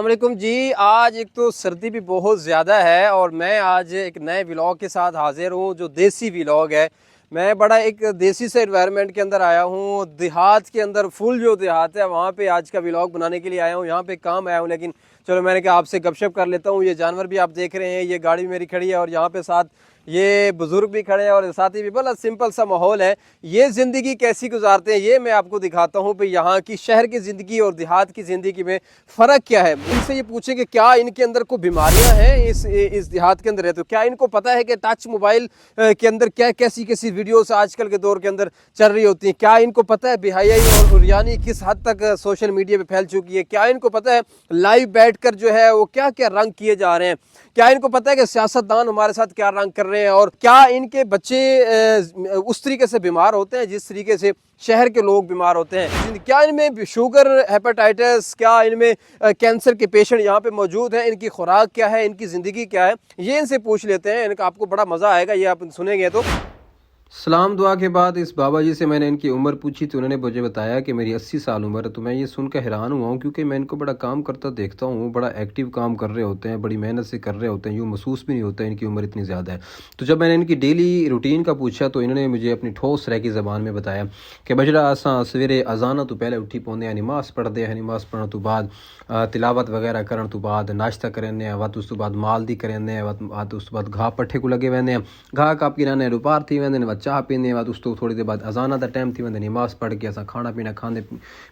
अस्सलामुअलैकुम जी। आज एक तो सर्दी भी बहुत ज़्यादा है और मैं आज एक नए व्लॉग के साथ हाजिर हूँ जो देसी व्लॉग है। मैं बड़ा एक देसी से एनवायरनमेंट के अंदर आया हूँ, देहात के अंदर, फुल जो देहात है वहाँ पे आज का व्लॉग बनाने के लिए आया हूँ। यहाँ पे काम आया हूँ, लेकिन चलो मैंने कहा आपसे गपशप कर लेता हूँ। ये जानवर भी आप देख रहे हैं, ये गाड़ी भी मेरी खड़ी है और यहाँ पे साथ ये बुज़ुर्ग भी खड़े हैं और साथ ही भी बड़ा सिंपल सा माहौल है। ये ज़िंदगी कैसी गुजारते हैं ये मैं आपको दिखाता हूँ भाई। यहाँ की शहर की ज़िंदगी और देहात की ज़िंदगी में फ़र्क क्या है। इनसे ये पूछें कि क्या इनके अंदर कोई बीमारियाँ हैं इस देहात के अंदर है, तो क्या इनको पता है कि टच मोबाइल के अंदर क्या कैसी कैसी वीडियोस आजकल के दौर के अंदर चल रही होती हैं। क्या इनको पता है बेहयाई और उरियानी किस हद तक सोशल मीडिया पे फैल चुकी है। क्या इनको पता है लाइव बैठकर जो है वो क्या क्या रंग किए जा रहे हैं। क्या इनको पता है कि सियासतदान हमारे साथ क्या रंग कर रहे हैं। और क्या इनके बच्चे उस तरीके से बीमार होते हैं जिस तरीके से शहर के लोग बीमार होते हैं। क्या इनमें शुगर, हेपेटाइटिस, क्या इनमें कैंसर के पेशेंट यहाँ पे मौजूद हैं। इनकी खुराक क्या है, इनकी ज़िंदगी क्या है, ये इनसे पूछ लेते हैं। इनका आपको बड़ा मज़ा आएगा, ये आप सुनेंगे तो। सलाम दुआ के बाद इस बाबा जी से मैंने इनकी उम्र पूछी तो उन्होंने मुझे बताया कि मेरी 80 साल उम्र है। तो मैं ये सुनकर हैरान हुआ हूँ, क्योंकि मैं इनको बड़ा काम करता देखता हूँ, बड़ा एक्टिव काम कर रहे होते हैं, बड़ी मेहनत से कर रहे होते हैं, यूँ महसूस भी नहीं होता है इनकी उम्र इतनी ज़्यादा है। तो जब मैंने इनकी डेली रूटीन का पूछा तो इन्होंने मुझे अपनी ठोस रह की ज़बान में बताया कि बजरा असा सवेरे अजाना तो पहले उठी पौंदे हैं, नमाज़ पढ़ते हैं, नमाज़ पढ़ने तो बाद तिलावत वगैरह करने तो बाद नाश्ता करेंगे, वत उस तो बाद माल दी करेंगे, वत उस तो बाद घाह पट्ठे को लगे वेंदे हैं, घाह काप के रहने रुपार थी वेंदे ने, चाह पींदे बाद उस तो थोड़ी देर बाद अजाना का टाइम थी वेंदे, नमाज़ पढ़ के असा खाना पीना खाते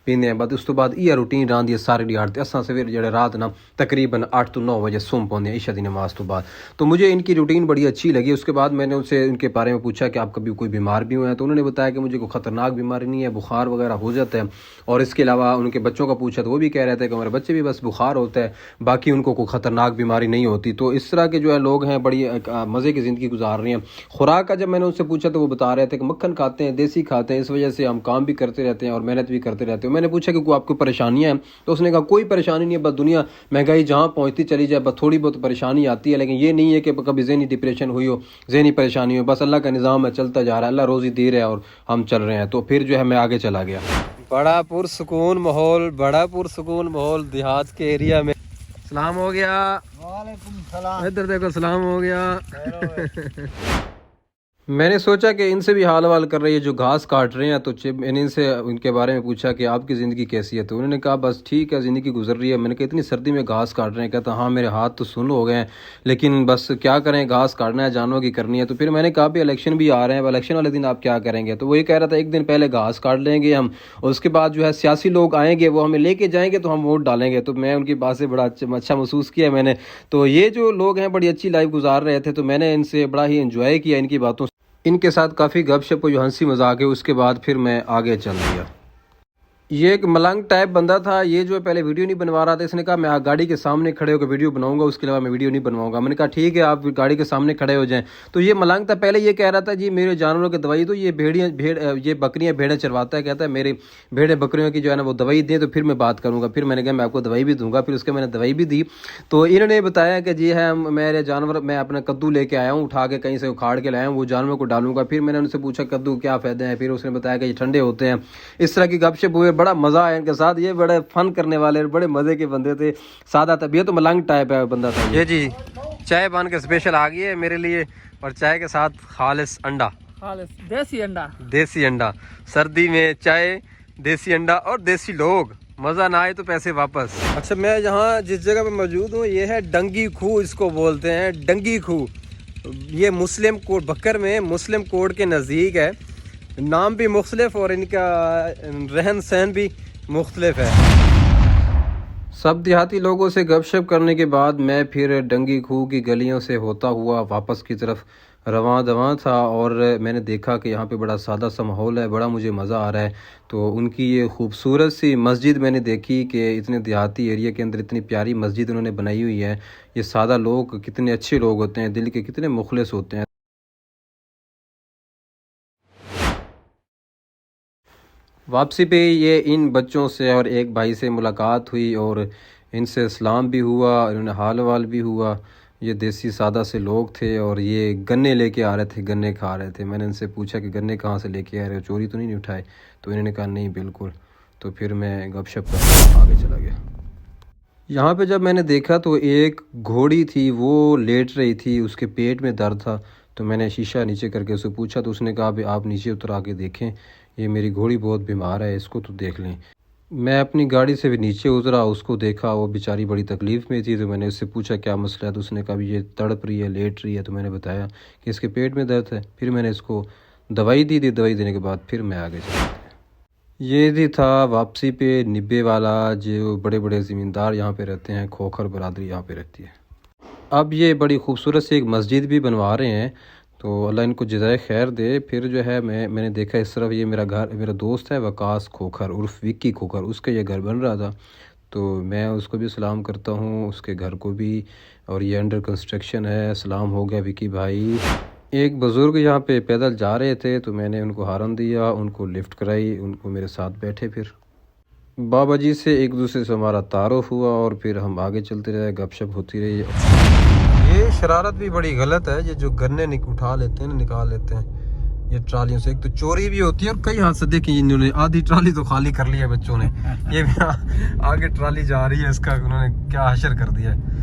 पींदे हैं। बाद उस तो बाद यह रूटीन रही है सारी दिहाड़। असा सवेरे जो रात ना तकरीबन 8 to 9 बजे सुम पौंदे हैं ईशा की नमाज तो बाद। तो मुझे इनकी रूटीन बड़ी अच्छी लगी। उसके बाद मैंने उनसे इनके बारे में पूछा कि आप कभी कोई बीमार भी हुए हैं। तो उन्होंने बताया कि मुझे कोई ख़तरनाक बीमारी नहीं है, बुखार वगैरह हो जाता है। और इसके अलावा उनके बच्चों का पूछा तो वो भी कह रहे थे कि हमारे बच्चे भी बस बुखार होता है, बाकी उनको कोई ख़तरनाक बीमारी नहीं होती। तो इस तरह के जो है लोग हैं, बड़ी मज़े की ज़िंदगी गुजार रहे हैं। खुराक का जब मैंने उनसे पूछा तो वो बता रहे थे कि मक्खन खाते हैं, देसी खाते हैं, इस वजह से हम काम भी करते रहते हैं और मेहनत भी करते रहते हैं। मैंने पूछा कि कोई आपको परेशानियाँ हैं, तो उसने कहा कोई परेशानी नहीं है, बस दुनिया महंगाई जहाँ पहुँचती चली जाए, बस थोड़ी बहुत परेशानी आती है, लेकिन ये नहीं है कि कभी ज़हनी डिप्रेशन हुई हो, ज़हनी परेशानी हो। बस अल्लाह का निज़ाम है, चलता जा रहा है, अल्लाह रोज़ी दे रहा है और हम चल रहे हैं। तो फिर जो है मैं आगे चला गया। बड़ा पुरसुकून माहौल, बड़ा पुरसुकून माहौल देहात के एरिया में। सलाम हो गया, वालेकुम सलाम। इधर देखो सलाम हो गया। मैंने सोचा कि इनसे भी हाल वाल कर रही है जो घास काट रहे हैं। तो मैंने इनसे उनके बारे में पूछा कि आपकी ज़िंदगी कैसी है। तो उन्होंने कहा बस ठीक है, ज़िंदगी गुजर रही है। मैंने कहा इतनी सर्दी में घास काट रहे हैं। कहता हाँ मेरे हाथ तो सुन्न हो गए हैं, लेकिन बस क्या करें, घास काटना है, जानवरों की करनी है। तो फिर मैंने कहा भी इलेक्शन भी आ रहे हैं, इलेक्शन वाले दिन आप क्या करेंगे। तो वो ये कह रहा था एक दिन पहले घास काट लेंगे हम, और उसके बाद जो है सियासी लोग आएंगे, वो हमें लेके जाएंगे तो हम वोट डालेंगे। तो मैं उनकी बात से बड़ा अच्छा महसूस किया मैंने। तो ये जो लोग हैं बड़ी अच्छी लाइफ गुजार रहे थे, तो मैंने इनसे बड़ा ही इंजॉय किया इनकी बातों से। इनके साथ काफ़ी गपशप और जो हंसी मजाक है, उसके बाद फिर मैं आगे चल दिया। ये एक मलंग टाइप बंदा था, ये जो है पहले वीडियो नहीं बनवा रहा था। इसने कहा मैं गाड़ी के सामने खड़े होकर वीडियो बनाऊंगा, उसके अलावा मैं वीडियो नहीं बनवाऊंगा। मैंने कहा ठीक है आप गाड़ी के सामने खड़े हो जाएं। तो ये मलंग था, पहले ये कह रहा था जी मेरे जानवरों की दवाई, तो ये ये बकरियां भेड़ें चरवाता है, कहता है मेरे भेड़े बकरियों की जो है ना वो दवाई दे तो फिर मैं बात करूँगा। फिर मैंने कहा मैं आपको दवाई भी दूंगा, फिर उसके मैंने दवाई भी दी। तो इन्होंने बताया कि जी है मेरे जानवर, मैं अपना कद्दू लेके आया हूँ, उठा के कहीं से उखाड़ के लाया हूँ, वो जानवरों को डालूंगा। फिर मैंने उनसे पूछा कद्दू क्या फ़ायदे हैं, फिर उसने बताया कि ये ठंडे होते हैं। इस तरह की गपशप हुए, बड़ा मज़ा आया इनके साथ। ये बड़े फन करने वाले, बड़े मज़े के बंदे थे। सादा तबीयत तो मलंग टाइप है बंदा था ये जी। चाय बन के स्पेशल आ गई है मेरे लिए, और चाय के साथ खालिस अंडा, खालिस देसी अंडा। देसी अंडा, सर्दी में चाय, देसी अंडा और देसी लोग। मज़ा ना आए तो पैसे वापस। अच्छा, मैं यहाँ जिस जगह पे मौजूद हूँ ये है डंगी खूह, इसको बोलते हैं डंगी खूह। ये मुस्लिम कोड, बकर में मुस्लिम कोड के नज़दीक है। नाम भी मुख्तलिफ और इनका रहन सहन भी मुख्तलिफ है। सब देहाती लोगों से गपशप करने के बाद मैं फिर डंगी खूह की गलियों से होता हुआ वापस की तरफ रवां दवां था, और मैंने देखा कि यहाँ पे बड़ा सादा सा माहौल है, बड़ा मुझे मज़ा आ रहा है। तो उनकी ये खूबसूरत सी मस्जिद मैंने देखी कि इतने देहाती एरिया के अंदर इतनी प्यारी मस्जिद उन्होंने बनाई हुई है। ये सादा लोग कितने अच्छे लोग होते हैं, दिल के कितने मुखलिस होते हैं। वापसी पे ये इन बच्चों से और एक भाई से मुलाकात हुई और इनसे सलाम भी हुआ, इन्होंने हाल वाल भी हुआ। ये देसी सादा से लोग थे और ये गन्ने लेके आ रहे थे, गन्ने खा रहे थे। मैंने इनसे पूछा कि गन्ने कहाँ से लेके आ रहे हो, चोरी तो नहीं उठाए। तो इन्होंने कहा नहीं बिल्कुल। तो फिर मैं गपशप कर आगे चला गया। यहाँ पे जब मैंने देखा तो एक घोड़ी थी, वो लेट रही थी, उसके पेट में दर्द था। तो मैंने शीशा नीचे करके उससे पूछा तो उसने कहा भी आप नीचे उतर आके देखें, ये मेरी घोड़ी बहुत बीमार है, इसको तो देख लें। मैं अपनी गाड़ी से भी नीचे उतरा, उसको देखा, वो बेचारी बड़ी तकलीफ़ में थी। तो मैंने उससे पूछा क्या मसला है, तो उसने कहा भी ये तड़प रही है, लेट रही है। तो मैंने बताया कि इसके पेट में दर्द है। फिर मैंने इसको दवाई दी थी, दवाई देने के बाद फिर मैं आगे चला। ये भी था वापसी पे निब्बे वाला, जो बड़े बड़े ज़मींदार यहाँ पे रहते हैं, खोखर बरादरी यहाँ पे रहती है। अब ये बड़ी खूबसूरत सी एक मस्जिद भी बनवा रहे हैं, तो अल्लाह इनको जज़ाए खैर दे। फिर जो है मैंने देखा इस तरफ, ये मेरा दोस्त है वकास खोखर उर्फ विक्की खोखर, उसका ये घर बन रहा था। तो मैं उसको भी सलाम करता हूँ, उसके घर को भी। और ये अंडर कंस्ट्रक्शन है। सलाम हो गया विक्की भाई। एक बुज़ुर्ग यहाँ पे पैदल जा रहे थे, तो मैंने उनको हारन दिया, उनको लिफ्ट कराई, उनको मेरे साथ बैठे। फिर बाबा जी से एक दूसरे से हमारा तारुफ हुआ और फिर हम आगे चलते रहे, गपशप होती रही। ये शरारत भी बड़ी गलत है, ये जो गन्ने उठा लेते हैं, निकाल लेते हैं ये ट्रालियों से। एक तो चोरी भी होती है और कई हादसे देखे, इन्होंने आधी ट्राली तो खाली कर ली है बच्चों ने। ये भी आगे ट्राली जा रही है, इसका उन्होंने क्या हशर कर दिया है।